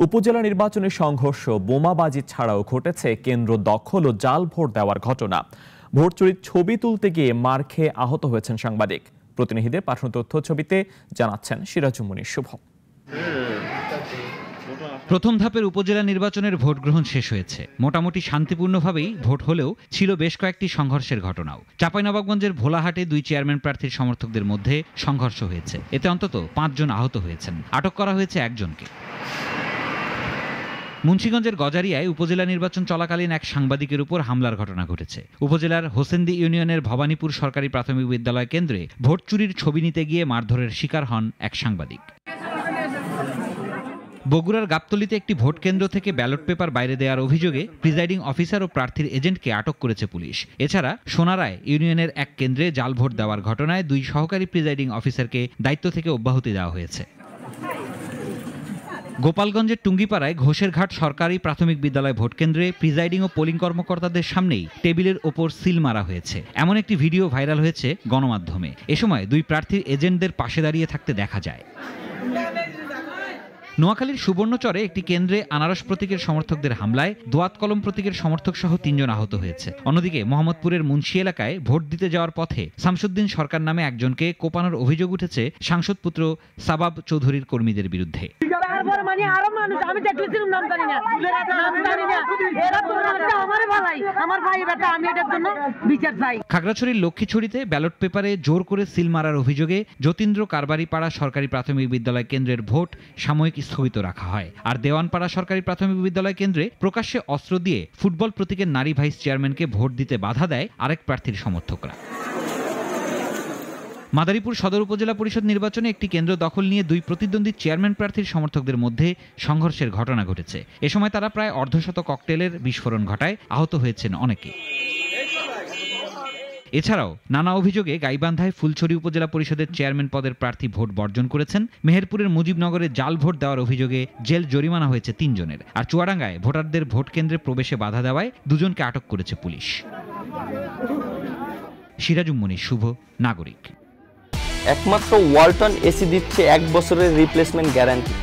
উপজেলা নির্বাচনে সংঘর্ষ, বোমাবাজি ছাড়াও ঘটেছে কেন্দ্র দখল ও জাল ভোট দেওয়ার ঘটনা। ভোট চুরির ছবি তুলতে গিয়ে মার খেয়ে আহত হয়েছেন সাংবাদিক। প্রতিনিধিদের পাঠানো তথ্য ছবিতে জানাচ্ছেন সিরাজুম মুনির শুভ। প্রথম ধাপের উপজেলা নির্বাচনের ভোট গ্রহণ শেষ হয়েছে। মোটামুটি শান্তিপূর্ণভাবেই ভোট হলেও ছিল বেশ কয়েকটি সংঘর্ষের ঘটনাও। চাঁপাইনবাবগঞ্জের ভোলাহাটে 2 চেয়ারম্যান প্রার্থীর সমর্থকদের মধ্যে সংঘর্ষ হয়েছে। এতে অন্তত 5 জন আহত হয়েছেন। আটক করা হয়েছে একজনকে। মুন্সিগঞ্জের গজারিয়ায় উপজেলা নির্বাচন চলাকালীন এক সাংবাদিকের উপর হামলার ঘটনা ঘটেছে। উপজেলার হোসেন্দি ইউনিয়নের ভবানীপুর সরকারি প্রাথমিক বিদ্যালয় কেন্দ্রে ভোট চুরির ছবি নিতে গিয়ে মারধরের শিকার হন এক সাংবাদিক। বগুড়ার গাবতলীতে একটি ভোট কেন্দ্র থেকে ব্যালট পেপার বাইরে দেওয়ার অভিযোগে প্রিজাইডিং অফিসার ও প্রার্থীর এজেন্টকে আটক করেছে পুলিশ। এছাড়া সোনারায় ইউনিয়নের এক কেন্দ্রে জাল ভোট দেওয়ার ঘটনায় 2 সহকারী প্রিজাইডিং অফিসারকে দায়িত্ব থেকে অব্যাহতি দেওয়া হয়েছে। গোপালগঞ্জের টুঙ্গিপাড়ায় ঘোষেরঘাট সরকারি প্রাথমিক বিদ্যালয় ভোট কেন্দ্রে প্রিজাইডিং ও পোলিং কর্মকর্তাদের সামনেই টেবিলের ওপর সিল মারা হয়েছে। এমন একটি ভিডিও ভাইরাল হয়েছে গণমাধ্যমে। এ সময় 2 প্রার্থীর এজেন্টদের পাশে দাঁড়িয়ে থাকতে দেখা যায়। নোয়াখালীর সুবর্ণচরে একটি কেন্দ্রে আনারস প্রতীকের সমর্থকদের হামলায় দোয়াত কলম প্রতীকের সমর্থক সহ 3 জন আহত হয়েছে। অন্যদিকে মোহাম্মদপুরের মুন্সি এলাকায় ভোট দিতে যাওয়ার পথে শামসুদ্দিন সরকার নামে একজনকে কোপানোর অভিযোগ উঠেছে সাংসদ পুত্র সাবাব চৌধুরীর কর্মীদের বিরুদ্ধে। খাগড়াছড়ির লক্ষ্মীছড়িতে ব্যালট পেপারে জোর করে সিল মারার অভিযোগে যতীন্দ্র কারবারিপাড়া সরকারি প্রাথমিক বিদ্যালয় কেন্দ্রের ভোট সাময়িক স্থগিত রাখা হয়। আর দেওয়ানপাড়া সরকারি প্রাথমিক বিদ্যালয় কেন্দ্রে প্রকাশ্যে অস্ত্র দিয়ে ফুটবল প্রতীকের নারী ভাইস চেয়ারম্যানকে ভোট দিতে বাধা দেয় আরেক প্রার্থীর সমর্থকরা। মাদারীপুর সদর উপজেলা পরিষদ নির্বাচনে একটি কেন্দ্র দখল নিয়ে 2 প্রতিদ্বন্দ্বী চেয়ারম্যান প্রার্থীর সমর্থকদের মধ্যে সংঘর্ষের ঘটনা ঘটেছে। এ সময় তারা প্রায় অর্ধশত ককটেলের বিস্ফোরণ ঘটায়। আহত হয়েছেন অনেকে। এছাড়াও নানা অভিযোগে গাইবান্ধায় ফুলছড়ি উপজেলা পরিষদের চেয়ারম্যান পদের প্রার্থী ভোট বর্জন করেছেন। মেহেরপুরের মুজিবনগরে জাল ভোট দেওয়ার অভিযোগে জেল জরিমানা হয়েছে 3 জনের। আর চুয়াডাঙ্গায় ভোটারদের ভোট কেন্দ্রে প্রবেশে বাধা দেওয়ায় 2 জনকে আটক করেছে পুলিশ। সিরাজুম মুনির শুভ, নাগরিক। একমাত্র ওয়ালটন এসি দিচ্ছে 1 বছরের রিপ্লেসমেন্ট গ্যারান্টি।